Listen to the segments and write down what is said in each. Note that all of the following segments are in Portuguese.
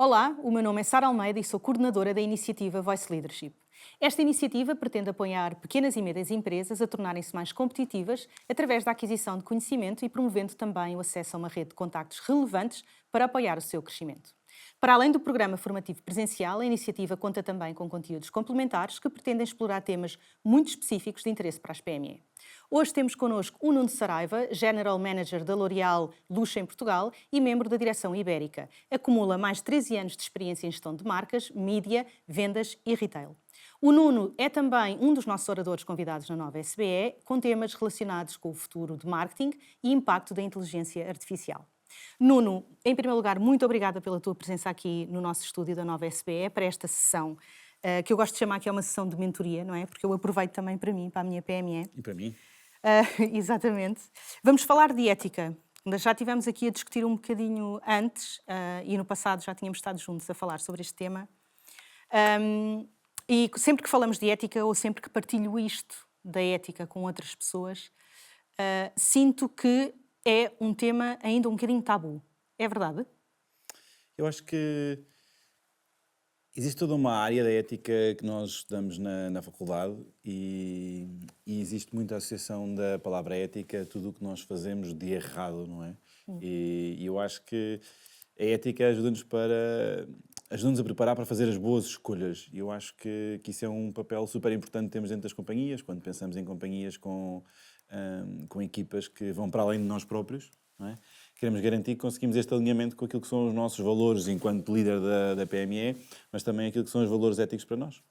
Olá, o meu nome é Sara Almeida e sou coordenadora da iniciativa Voice Leadership. Esta iniciativa pretende apoiar pequenas e médias empresas a tornarem-se mais competitivas através da aquisição de conhecimento e promovendo também o acesso a uma rede de contactos relevantes para apoiar o seu crescimento. Para além do programa formativo presencial, a iniciativa conta também com conteúdos complementares que pretendem explorar temas muito específicos de interesse para as PME. Hoje temos connosco o Nuno Saraiva, General Manager da L'Oréal Luxe em Portugal e membro da direção ibérica. Acumula mais de 13 anos de experiência em gestão de marcas, mídia, vendas e retail. O Nuno é também um dos nossos oradores convidados na nova SBE, com temas relacionados com o futuro de marketing e impacto da inteligência artificial. Nuno, em primeiro lugar, muito obrigada pela tua presença aqui no nosso estúdio da nova SBE para esta sessão, que eu gosto de chamar que é uma sessão de mentoria, não é? Porque eu aproveito também para mim, para a minha PME. E para mim? Exatamente. Vamos falar de ética. Já estivemos aqui a discutir um bocadinho antes e no passado já tínhamos estado juntos a falar sobre este tema. E sempre que falamos de ética ou sempre que partilho isto da ética com outras pessoas, sinto que é um tema ainda um bocadinho tabu. É verdade? Eu acho que existe toda uma área da ética que nós estudamos na faculdade e existe muita associação da palavra ética a tudo o que nós fazemos de errado, não é? E eu acho que a ética ajuda-nos a preparar para fazer as boas escolhas. E eu acho que isso é um papel super importante que temos dentro das companhias, quando pensamos em companhias com equipas que vão para além de nós próprios, não é? Queremos garantir que conseguimos este alinhamento com aquilo que são os nossos valores enquanto líder da PME, mas também aquilo que são os valores éticos para nós.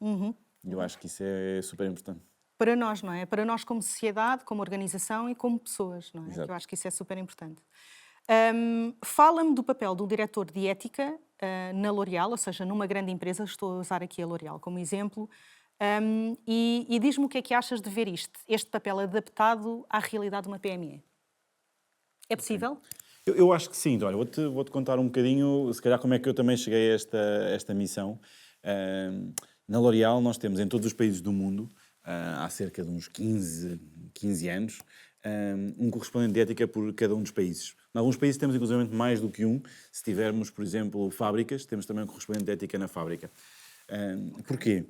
Eu acho que isso é super importante. Para nós, não é? Para nós como sociedade, como organização e como pessoas, não é? Exato. Que eu acho que isso é super importante. Fala-me do papel do diretor de ética na L'Oréal, ou seja, numa grande empresa, estou a usar aqui a L'Oréal como exemplo, e diz-me o que é que achas de ver este papel adaptado à realidade de uma PME. É possível? Eu acho que sim. Olha, vou-te contar um bocadinho, se calhar, como é que eu também cheguei a esta missão. Na L'Oréal nós temos em todos os países do mundo, há cerca de uns 15 anos, um correspondente de ética por cada um dos países. Em alguns países temos, inclusive, mais do que um. Se tivermos, por exemplo, fábricas, temos também um correspondente de ética na fábrica. Porquê?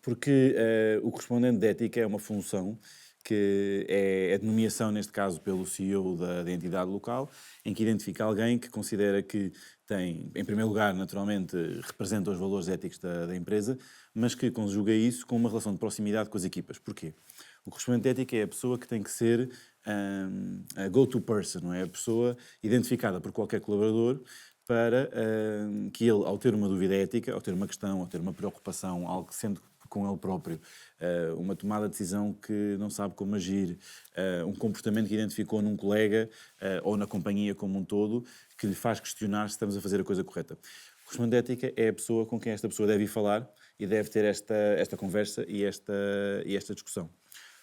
Porque o correspondente de ética é uma função que é a nomeação, neste caso, pelo CEO da entidade local, em que identifica alguém que considera que tem, em primeiro lugar, naturalmente, representa os valores éticos da empresa, mas que conjuga isso com uma relação de proximidade com as equipas. Porquê? O correspondente de ética é a pessoa que tem que ser a go-to person, não é? A pessoa identificada por qualquer colaborador para que ele, ao ter uma dúvida ética, ao ter uma questão, ao ter uma preocupação, algo que sente com ele próprio, uma tomada de decisão que não sabe como agir, um comportamento que identificou num colega ou na companhia como um todo, que lhe faz questionar se estamos a fazer a coisa correta. O correspondente de ética é a pessoa com quem esta pessoa deve ir falar e deve ter esta conversa e esta discussão.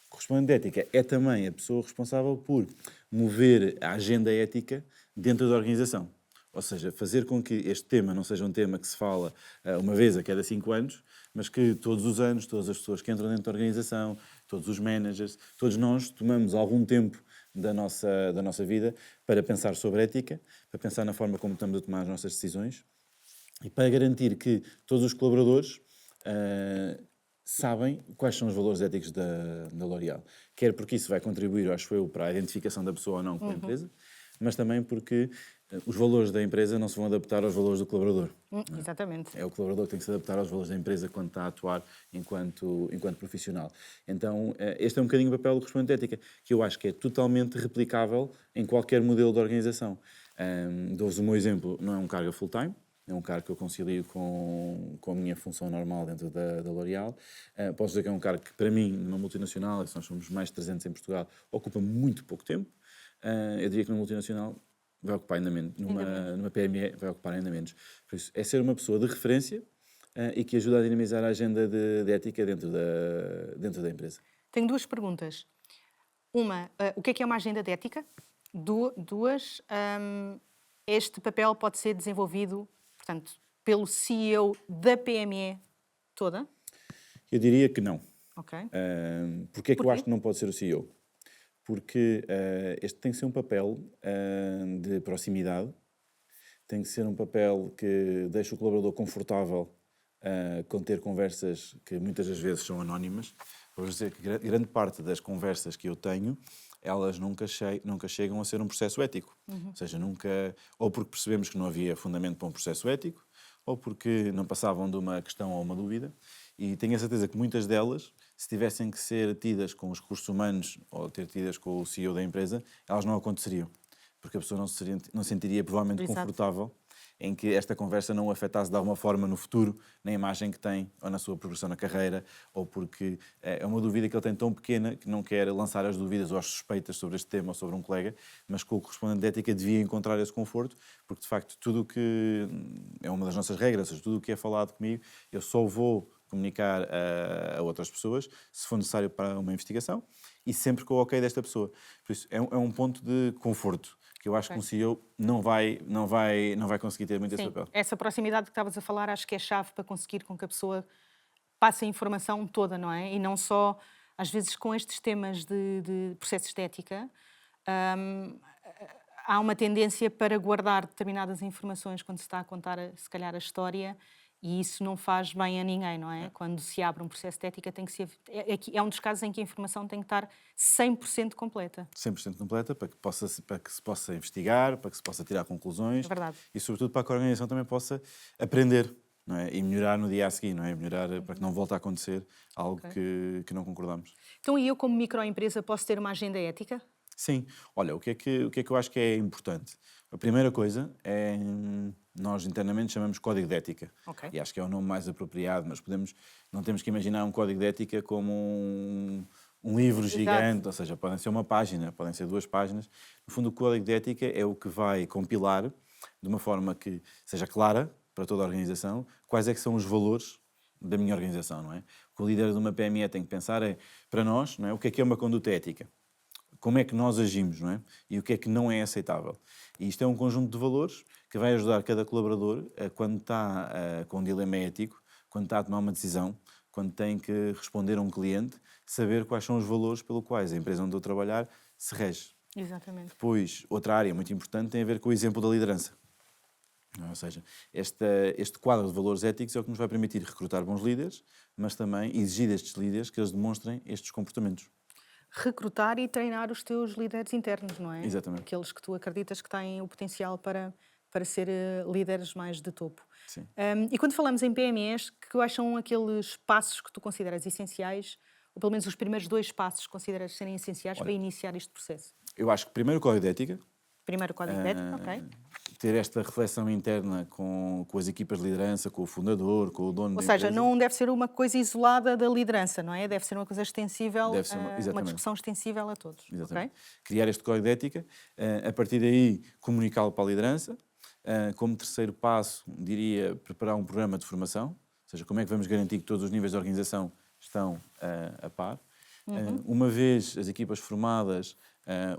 O correspondente de ética é também a pessoa responsável por mover a agenda ética dentro da organização. Ou seja, fazer com que este tema não seja um tema que se fala uma vez a cada 5 anos, mas que todos os anos, todas as pessoas que entram dentro da organização, todos os managers, todos nós tomamos algum tempo da nossa vida para pensar sobre ética, para pensar na forma como estamos a tomar as nossas decisões e para garantir que todos os colaboradores sabem quais são os valores éticos da L'Oréal. Quer porque isso vai contribuir, acho eu, para a identificação da pessoa ou não com a empresa, mas também porque os valores da empresa não se vão adaptar aos valores do colaborador. Exatamente. É o colaborador que tem que se adaptar aos valores da empresa quando está a atuar enquanto profissional. Então, este é um bocadinho o papel do correspondente de ética, que eu acho que é totalmente replicável em qualquer modelo de organização. Dou-vos o meu exemplo, não é um cargo full-time, é um cargo que eu concilio com a minha função normal dentro da L'Oréal. Posso dizer que é um cargo que, para mim, numa multinacional, nós somos mais de 300 em Portugal, ocupa muito pouco tempo. Eu diria que numa multinacional vai ocupar ainda menos, numa PME vai ocupar ainda menos. Por isso, é ser uma pessoa de referência e que ajuda a dinamizar a agenda de ética dentro da empresa. Tenho duas perguntas. Uma, o que é uma agenda de ética? Duas, este papel pode ser desenvolvido, portanto, pelo CEO da PME toda? Eu diria que não. Ok. Porquê é que eu acho que não pode ser o CEO? Porque este tem que ser um papel de proximidade, tem que ser um papel que deixe o colaborador confortável com ter conversas que muitas das vezes são anónimas. Vou dizer que grande parte das conversas que eu tenho, elas nunca chegam a ser um processo ético. Ou seja, nunca, ou porque percebemos que não havia fundamento para um processo ético, ou porque não passavam de uma questão ou uma dúvida. E tenho a certeza que muitas delas, se tivessem que ser tidas com os recursos humanos ou ter tidas com o CEO da empresa, elas não aconteceriam. Porque a pessoa não se sentiria provavelmente Exato. confortável em que esta conversa não o afetasse de alguma forma no futuro, na imagem que tem, ou na sua progressão na carreira, ou porque é uma dúvida que ele tem tão pequena que não quer lançar as dúvidas ou as suspeitas sobre este tema ou sobre um colega, mas com o correspondente de ética devia encontrar esse conforto, porque de facto tudo o que é uma das nossas regras, ou seja, tudo o que é falado comigo, eu só vou comunicar a outras pessoas, se for necessário para uma investigação, e sempre com o ok desta pessoa. Por isso, é um ponto de conforto que eu acho que um CEO não vai conseguir ter muito esse Sim, papel. essa proximidade que estavas a falar acho que é chave para conseguir com que a pessoa passe a informação toda, não é? E não só, às vezes, com estes temas de processos de ética, há uma tendência para guardar determinadas informações quando se está a contar, se calhar, a história, e isso não faz bem a ninguém, não é? Quando se abre um processo de ética, tem que ser, é um dos casos em que a informação tem que estar 100% completa. 100% completa, para que se possa investigar, para que se possa tirar conclusões. É verdade. E, sobretudo, para que a organização também possa aprender, não é? E melhorar no dia a seguir, não é? Melhorar para que não volte a acontecer algo que não concordamos. Então, e eu, como microempresa, posso ter uma agenda ética? Sim. Olha, o que é que eu acho que é importante? A primeira coisa é, nós internamente chamamos código de ética. Ok. E acho que é o nome mais apropriado, mas não temos que imaginar um código de ética como um livro gigante, ou seja, podem ser uma página, podem ser 2 páginas. No fundo, o código de ética é o que vai compilar, de uma forma que seja clara para toda a organização, quais é que são os valores da minha organização, não é? O que o líder de uma PME tem que pensar é, para nós, não é? O que é uma conduta ética? Como é que nós agimos, não é? E o que é que não é aceitável. E isto é um conjunto de valores que vai ajudar cada colaborador, quando está com um dilema ético, quando está a tomar uma decisão, quando tem que responder a um cliente, saber quais são os valores pelos quais a empresa onde eu trabalhar se rege. Exatamente. Depois, outra área muito importante tem a ver com o exemplo da liderança. Ou seja, este quadro de valores éticos é o que nos vai permitir recrutar bons líderes, mas também exigir destes líderes que eles demonstrem estes comportamentos. Recrutar e treinar os teus líderes internos, não é? Exatamente. Aqueles que tu acreditas que têm o potencial para ser líderes mais de topo. Sim. E quando falamos em PMEs, quais são aqueles passos que tu consideras essenciais, ou pelo menos os primeiros 2 passos que consideras serem essenciais para iniciar este processo? Eu acho que primeiro o código de ética, Primeiro, o código de ética, ok. ter esta reflexão interna com as equipas de liderança, com o fundador, com o dono Ou da seja, empresa. não deve ser uma coisa isolada da liderança, não é? Deve ser uma coisa extensível, Deve ser uma- uma exatamente. discussão extensível a todos. Exatamente. Ok? Criar este código de ética, a partir daí comunicá-lo para a liderança. Como terceiro passo, diria, preparar um programa de formação, ou seja, como é que vamos garantir que todos os níveis de organização estão a par. Uma vez as equipas formadas,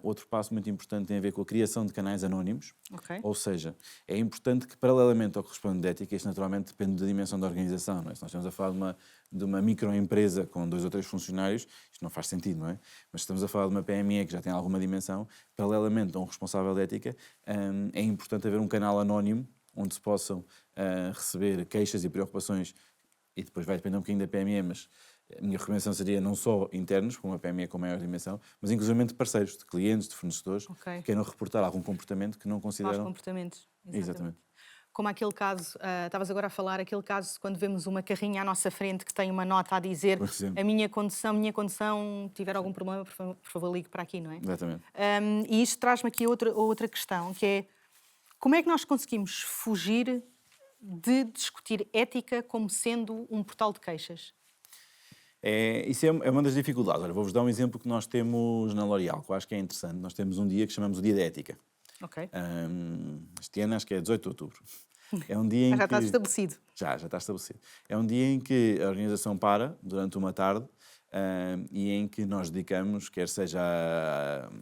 outro passo muito importante tem a ver com a criação de canais anónimos. Ok. Ou seja, é importante que, paralelamente ao correspondente de ética, isto naturalmente depende da dimensão da organização, não é? Se nós estamos a falar de uma microempresa com 2 ou 3 funcionários, isto não faz sentido, não é? Mas se estamos a falar de uma PME que já tem alguma dimensão, paralelamente a um responsável de ética, é importante haver um canal anónimo onde se possam receber queixas e preocupações, e depois vai depender um bocadinho da PME, mas a minha recomendação seria não só internos, com uma PME com maior dimensão, mas inclusive de parceiros, de clientes, de fornecedores, Ok. que queiram reportar algum comportamento que não Maus consideram... comportamentos. Exatamente. Como aquele caso, estavas agora a falar, aquele caso quando vemos uma carrinha à nossa frente que tem uma nota a dizer Por exemplo. a minha condução, tiver algum problema, por favor, ligue para aqui, não é? Exatamente. E isto traz-me aqui outra questão, que é como é que nós conseguimos fugir de discutir ética como sendo um portal de queixas? Isso é uma das dificuldades. Agora, vou-vos dar um exemplo que nós temos na L'Oréal, que eu acho que é interessante. Nós temos um dia que chamamos o Dia da Ética. Ok. Este ano acho que é 18 de outubro. É um dia em Já está que... estabelecido. Já está estabelecido. É um dia em que a organização para, durante uma tarde, e em que nós dedicamos, quer seja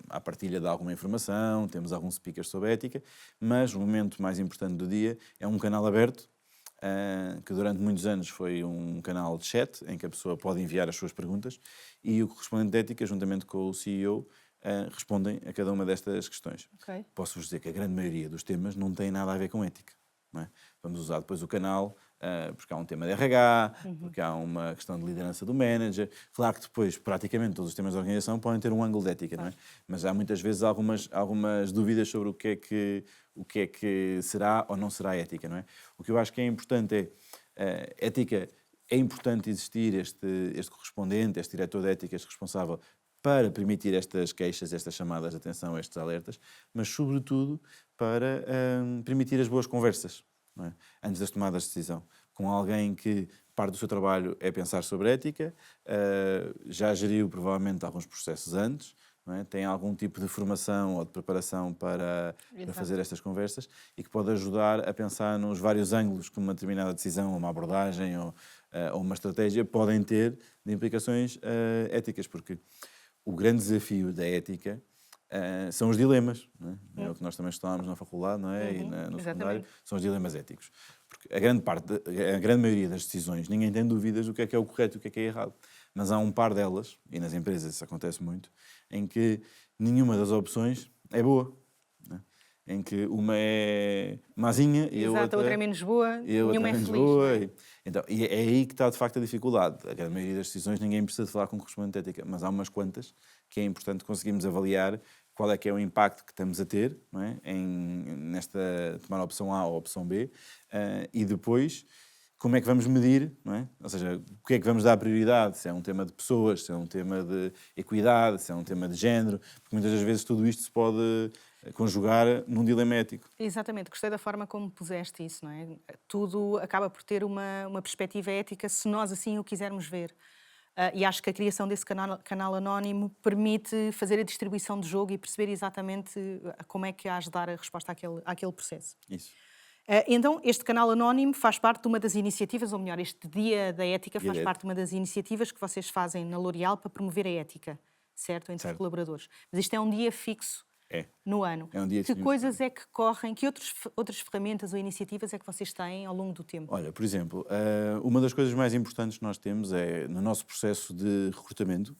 à partilha de alguma informação, temos alguns speakers sobre ética, mas o momento mais importante do dia é um canal aberto, que durante muitos anos foi um canal de chat, em que a pessoa pode enviar as suas perguntas, e o correspondente de ética, juntamente com o CEO, respondem a cada uma destas questões. Ok. Posso-vos dizer que a grande maioria dos temas não tem nada a ver com ética. Não é? Vamos usar depois o canal, porque há um tema de RH, porque há uma questão de liderança do manager. Claro que depois, praticamente, todos os temas de organização podem ter um ângulo de ética, não é? Mas há muitas vezes algumas dúvidas sobre o que é que será ou não será ética, não é? O que eu acho que é importante ética. É importante existir este correspondente, este diretor de ética, este responsável, para permitir estas queixas, estas chamadas de atenção, estes alertas, mas, sobretudo, para permitir as boas conversas, não é? Antes das tomadas de decisão. Com alguém que parte do seu trabalho é pensar sobre ética, já geriu, provavelmente, alguns processos antes, não é? Tem algum tipo de formação ou de preparação para fazer estas conversas e que pode ajudar a pensar nos vários ângulos que uma determinada decisão, uma abordagem ou uma estratégia podem ter de implicações éticas, porque o grande desafio da ética são os dilemas, não é? É o que nós também estudámos na faculdade, não é? E no secundário, são os dilemas éticos. Porque a grande maioria das decisões, ninguém tem dúvidas do que é o correto e o que é errado. Mas há um par delas, e nas empresas isso acontece muito, em que nenhuma das opções é boa. Não é? Em que uma é mazinha e a outra é menos boa, nenhuma é menos feliz. boa. Não é? E é aí que está, de facto, a dificuldade. A grande maioria das decisões ninguém precisa de falar com correspondente de ética, mas há umas quantas que é importante conseguirmos avaliar qual é que é o impacto que estamos a ter, não é? Nesta tomar a opção A ou a opção B, e depois como é que vamos medir, não é? Ou seja, o que é que vamos dar prioridade, se é um tema de pessoas, se é um tema de equidade, se é um tema de género, porque muitas das vezes tudo isto se pode conjugar num dilema ético. Exatamente, gostei da forma como puseste isso, não é? Tudo acaba por ter uma perspectiva ética se nós assim o quisermos ver. E acho que a criação desse canal anónimo permite fazer a distribuição de jogo e perceber exatamente como é que hás de dar a resposta àquele processo. Isso. Então, este canal anónimo faz parte de uma das iniciativas, ou melhor, este Dia da Ética faz parte de uma das iniciativas que vocês fazem na L'Oréal para promover a ética, certo? Entre os colaboradores. Mas isto é um dia fixo no ano. É um dia que coisas é que correm, que outras ferramentas ou iniciativas é que vocês têm ao longo do tempo? Olha, por exemplo, uma das coisas mais importantes que nós temos é, no nosso processo de recrutamento,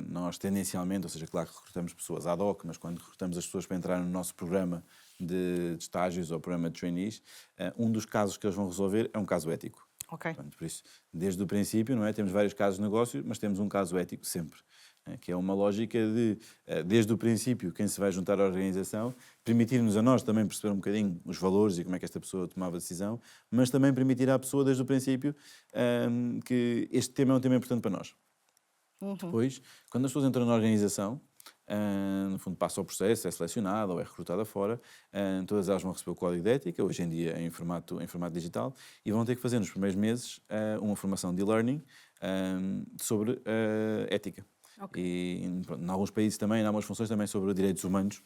nós tendencialmente, ou seja, claro que recrutamos pessoas ad hoc, mas quando recrutamos as pessoas para entrar no nosso programa de estágios ou programa de trainees, um dos casos que eles vão resolver é um caso ético. Ok. Portanto, por isso, desde o princípio, não é? Temos vários casos de negócio, mas temos um caso ético sempre. Que é uma lógica de, desde o princípio, quem se vai juntar à organização, permitir-nos a nós também perceber um bocadinho os valores e como é que esta pessoa tomava a decisão, mas também permitir à pessoa, desde o princípio, que este tema é um tema importante para nós. Depois, quando as pessoas entram na organização, no fundo passa o processo, é selecionada ou é recrutada fora, todas elas vão receber o código de ética, hoje em dia em formato digital, e vão ter que fazer nos primeiros meses uma formação de e-learning sobre ética. Okay. E em alguns países também, em algumas funções também sobre direitos humanos,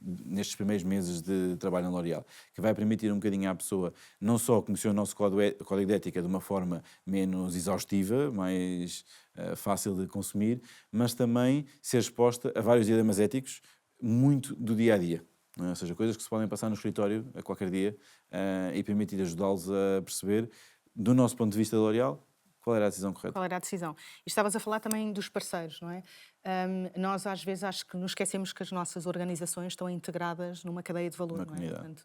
nestes primeiros meses de trabalho na L'Oréal, que vai permitir um bocadinho à pessoa não só conhecer o nosso código de ética de uma forma menos exaustiva, mais fácil de consumir, mas também ser exposta a vários dilemas éticos muito do dia-a-dia. Não é? Ou seja, coisas que se podem passar no escritório a qualquer dia e permitir ajudá-los a perceber, do nosso ponto de vista da L'Oréal, qual era a decisão correta? Qual era a decisão? E estavas a falar também dos parceiros, não é? Nós, às vezes, acho que nos esquecemos que as nossas organizações estão integradas numa cadeia de valor, não é? Portanto,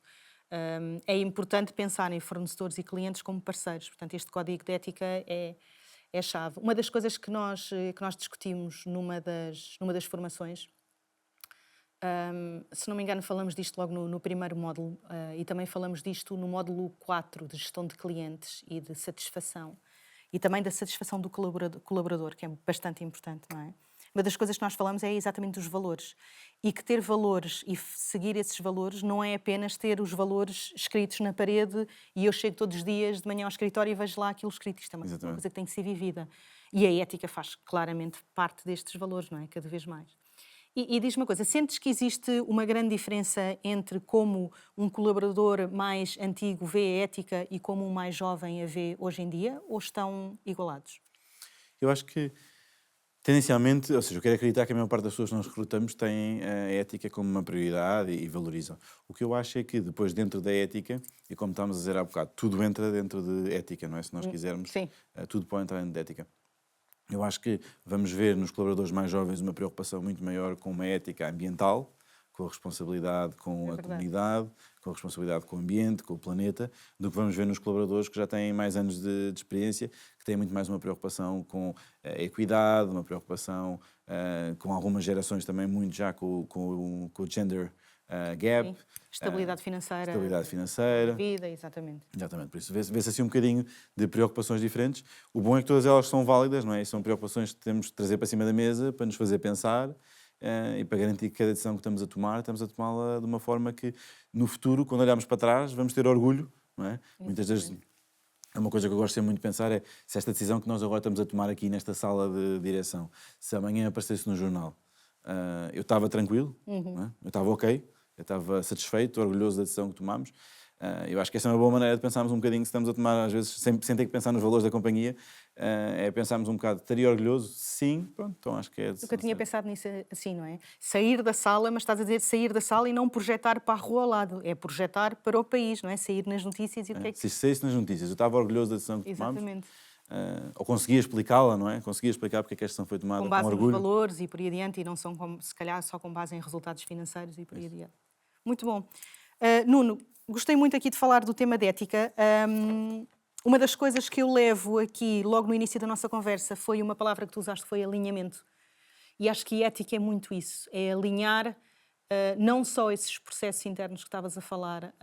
é importante pensar em fornecedores e clientes como parceiros. Portanto, este código de ética é chave. Uma das coisas que nós discutimos numa das formações, se não me engano, falamos disto logo no primeiro módulo e também falamos disto no módulo 4 de gestão de clientes e de satisfação. E também da satisfação do colaborador, que é bastante importante, não é? Uma das coisas que nós falamos é exatamente dos valores. E que ter valores e seguir esses valores não é apenas ter os valores escritos na parede e eu chego todos os dias de manhã ao escritório e vejo lá aquilo escrito. Isto é uma coisa que tem que ser vivida. E a ética faz claramente parte destes valores, não é? Cada vez mais. E diz-me uma coisa, sentes que existe uma grande diferença entre como um colaborador mais antigo vê a ética e como um mais jovem a vê hoje em dia, ou estão igualados? Eu acho que, tendencialmente, ou seja, eu quero acreditar que a maior parte das pessoas que nós recrutamos têm a ética como uma prioridade e valorizam. O que eu acho é que depois, dentro da ética, e como estávamos a dizer há bocado, tudo entra dentro de ética, não é? Se nós quisermos, tudo pode entrar dentro de ética. Eu acho que vamos ver nos colaboradores mais jovens uma preocupação muito maior com uma ética ambiental, com a responsabilidade com a comunidade, com a responsabilidade com o ambiente, com o planeta, do que vamos ver nos colaboradores que já têm mais anos de experiência, que têm muito mais uma preocupação com a equidade, uma preocupação com algumas gerações também muito já com o gender gap. Sim. Estabilidade financeira. Estabilidade financeira. Vida, exatamente. Exatamente, por isso vê-se assim um bocadinho de preocupações diferentes. O bom é que todas elas são válidas, não é? E são preocupações que temos de trazer para cima da mesa para nos fazer pensar e para garantir que cada decisão que estamos a tomá-la de uma forma que, no futuro, quando olharmos para trás, vamos ter orgulho, não é? Muitas vezes, é uma coisa que eu gosto sempre muito de pensar é se esta decisão que nós agora estamos a tomar aqui nesta sala de direção, se amanhã aparecesse no jornal, eu estava tranquilo, não é? Eu estava ok, eu estava satisfeito, orgulhoso da decisão que tomámos. Eu acho que essa é uma boa maneira de pensarmos um bocadinho, se estamos a tomar, às vezes, sem ter que pensar nos valores da companhia, é pensarmos um bocado, estaria orgulhoso? Sim, pronto, então acho que é... Nunca tinha pensado nisso assim, não é? Sair da sala, mas estás a dizer sair da sala e não projetar para a rua ao lado, é projetar para o país, não é? Sair nas notícias e o que é que... Se saísse nas notícias, eu estava orgulhoso da decisão que tomámos. Exatamente. Ou conseguia explicá-la, não é? Conseguia explicar porque é que esta decisão foi tomada Com base com nos orgulho. valores e por aí adiante, e não são, se calhar, só com base em resultados financeiros e por aí adiante. Muito bom. Nuno, gostei muito aqui de falar do tema de ética. Uma das coisas que eu levo aqui, logo no início da nossa conversa, foi uma palavra que tu usaste, foi alinhamento. E acho que ética é muito isso, é alinhar não só esses processos internos que estavas a falar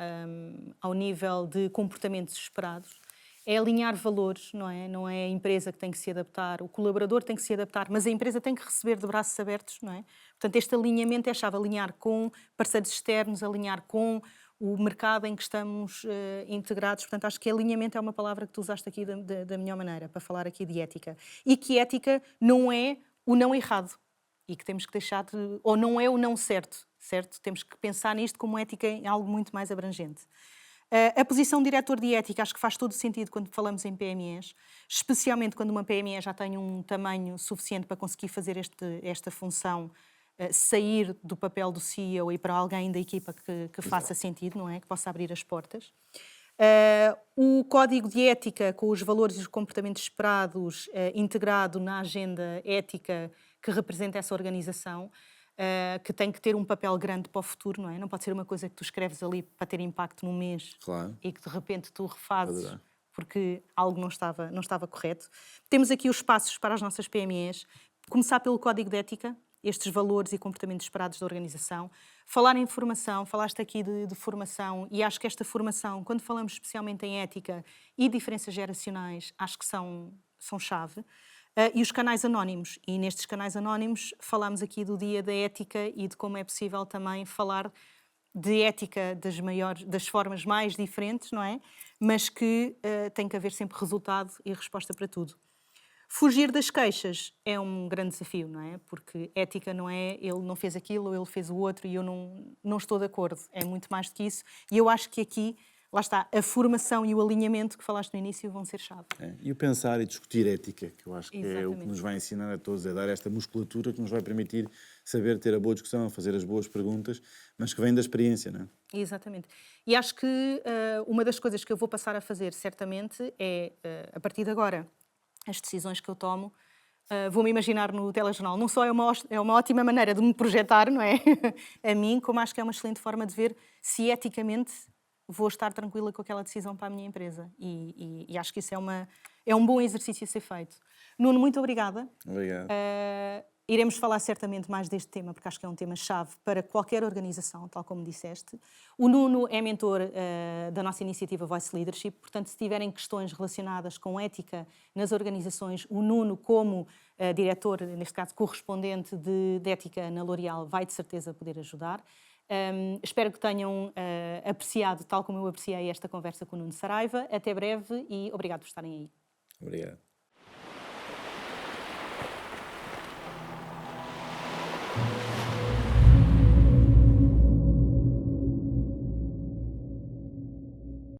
ao nível de comportamentos esperados, é alinhar valores, não é? Não é a empresa que tem que se adaptar, o colaborador tem que se adaptar, mas a empresa tem que receber de braços abertos, não é? Portanto, este alinhamento é a chave, alinhar com parceiros externos, alinhar com o mercado em que estamos integrados. Portanto, acho que alinhamento é uma palavra que tu usaste aqui da melhor maneira, para falar aqui de ética. E que ética não é o não errado. E que temos que deixar de... Ou não é o não certo, certo? Temos que pensar nisto como ética em algo muito mais abrangente. A posição de diretor de ética acho que faz todo o sentido quando falamos em PMEs, especialmente quando uma PME já tem um tamanho suficiente para conseguir fazer esta função, sair do papel do CEO e para alguém da equipa que faça sentido, não é? Que possa abrir as portas. O código de ética com os valores e os comportamentos esperados integrado na agenda ética que representa essa organização, que tem que ter um papel grande para o futuro, não é? Não pode ser uma coisa que tu escreves ali para ter impacto num mês, claro, e que de repente tu refazes porque algo não estava correto. Temos aqui os passos para as nossas PMEs. Começar pelo código de ética, estes valores e comportamentos esperados da organização. Falar em formação, falaste aqui de formação, e acho que esta formação, quando falamos especialmente em ética e diferenças geracionais, acho que são chave. E os canais anónimos. E nestes canais anónimos falamos aqui do Dia da Ética e de como é possível também falar de ética das formas mais diferentes, não é? Mas que tem que haver sempre resultado e resposta para tudo. Fugir das queixas é um grande desafio, não é? Porque ética não é ele não fez aquilo ou ele fez o outro e eu não estou de acordo. É muito mais do que isso. E eu acho que aqui, lá está, a formação e o alinhamento que falaste no início vão ser chave. E o pensar e discutir ética, que eu acho que é o que nos vai ensinar a todos, é dar esta musculatura que nos vai permitir saber ter a boa discussão, fazer as boas perguntas, mas que vem da experiência, não é? Exatamente. E acho que uma das coisas que eu vou passar a fazer, certamente, é, a partir de agora, as decisões que eu tomo, vou-me imaginar no telejornal. Não só é uma ótima maneira de me projetar, não é? A mim, como acho que é uma excelente forma de ver se eticamente vou estar tranquila com aquela decisão para a minha empresa. E acho que isso é um bom exercício a ser feito. Nuno, muito obrigada. Obrigado. Iremos falar certamente mais deste tema, porque acho que é um tema-chave para qualquer organização, tal como disseste. O Nuno é mentor da nossa iniciativa Voice Leadership, portanto, se tiverem questões relacionadas com ética nas organizações, o Nuno, como diretor, neste caso correspondente de ética na L'Oréal, vai de certeza poder ajudar. Espero que tenham apreciado, tal como eu apreciei, esta conversa com o Nuno Saraiva. Até breve e obrigado por estarem aí. Obrigado.